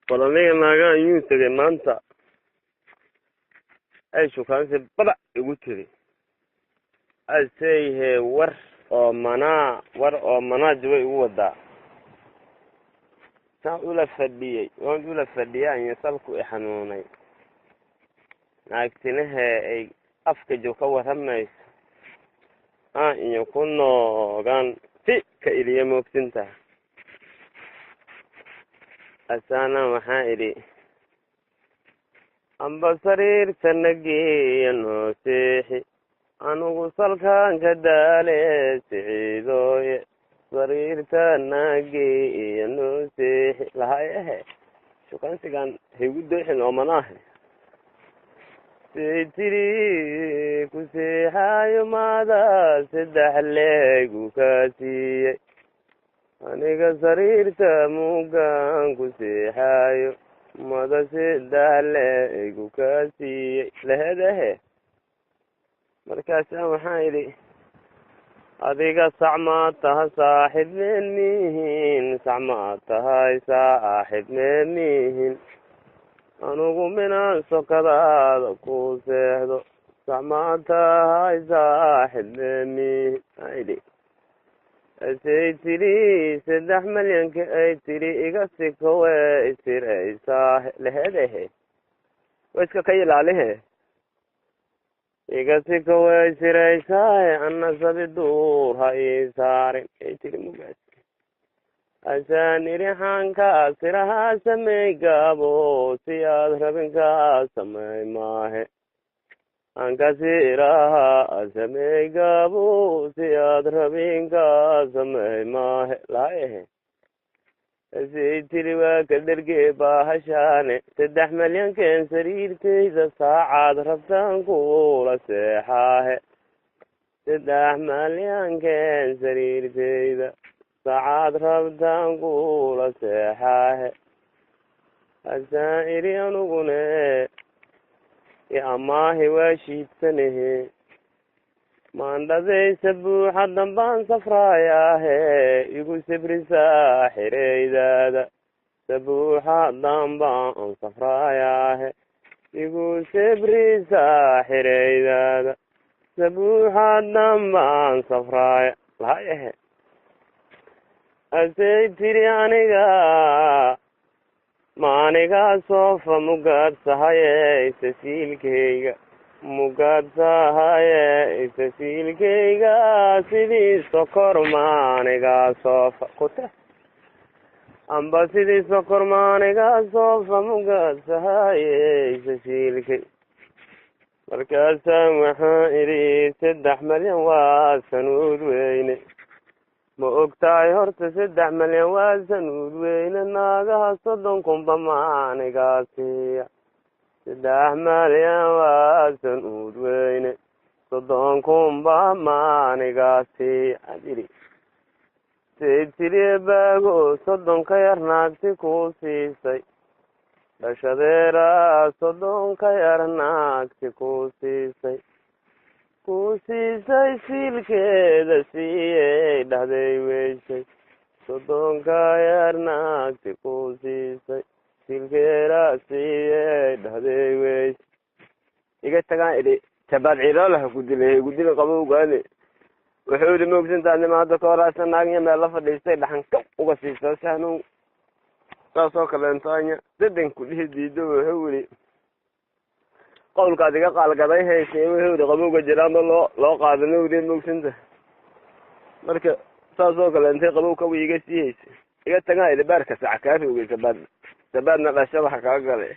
balaniga naaga ayuu tagay maanta ay shukaansi badac igu tiri asayhe war oo manaa jabay igu wadaa saan ula fadhiyay iyo salku i xanuunay naagtinahe ay afka joog ka waramayso iyo ku noogaan si ka iliya moogsinta asana waxaa idhi amba sariirta nageeya noo seexi anugu salkaan ka daale siciidooye sariirta nageeya noo seexi lahayahe shukaansigan haygu dooxin oo manaahe say tiri ku seexaayo maada saddex leegu kaa siiyey aniga sariirta mugaan ku seexaayo mada saddex leegu kaa siiyey lahedahe markaasa waxaan idhi adiga sacmaa taha saaxib meemihin sacmaa tahay saaxib meemihin anugu minaan sokadaada ku seexdo sacmaa tahay saaxib meemihin aidhi asay tiri 3 malyanka ay tiri iga sikowe isiraysaahe lahedahe waiska ka ilaalihe iga sikowe isiraysaahe ana sabi duur ha ii saarin ay tiri mugaas asaan iri xaankaa sirahaa samey gaabo si aad rabinkaa samey maahe anka sirahaa samey gaabo si aad rabinkaa samey maahe laayahe asay tiri waa ka dhergee baahashaane 3 malyankeen sariirtayda saacaad rabtaan kula seexaahe 3 malyankeen sariirtayda saacaad rabtaan kula seexaahe asaan iri anugune amaahi waa shiidsanahe maandhadaysa buuxa dambaan safraayaahe igu sabrisaa xireydaada sabuuxa dambaan safraayaahe igu sabrisaa xireydaada sabuuxa dambaan safraaya lahayahe asay tiri aniga maanigaa soofa mugaadsahaye isasiilkayga mugaadsahaye isasiilkayga sidii sokor maanigaa soofa kute amba sidii sokor maanigaa soofa mugaadsahaye isasiilkay markaasaan waxaan idhi 3 malyan waa sanuud weyne ma ogtahay horta 3 malyan waa sanuud weyne naagaha 30 kunba maanigaa siiya 3 malyan waa sanuud weyne 30 kunba maanigaa siiya adiri say tiri baago 30 ka yar naagti ku siisay dhashadeera 30 ka yar naagti ku siisay siilkeeda siiyey dhahday weysay 30 ka yar naagti ku siisay siilkeeda siiyey dhahday weysay iga tagaan idhi tabaad ciidoolaha gudila qabowgaane wuxuu idhi moogsantaa nima hadda ka horaasa naagnya meel la fadhiistay dhaxan ka uga siisa si hanuun saasoo kaleentoanya dadan ku dhihi diido wuxuu idhi qowlkaad iga qaalgaday haysay wuxuu idhi qabowga jiraanba loo qaadano wdi mogsanta marka saasoo kale intay qabow kawa iga sii haysay iga tagaan idhi baarka saca kaafi ogey sabaadna dhasha waxa kaga galay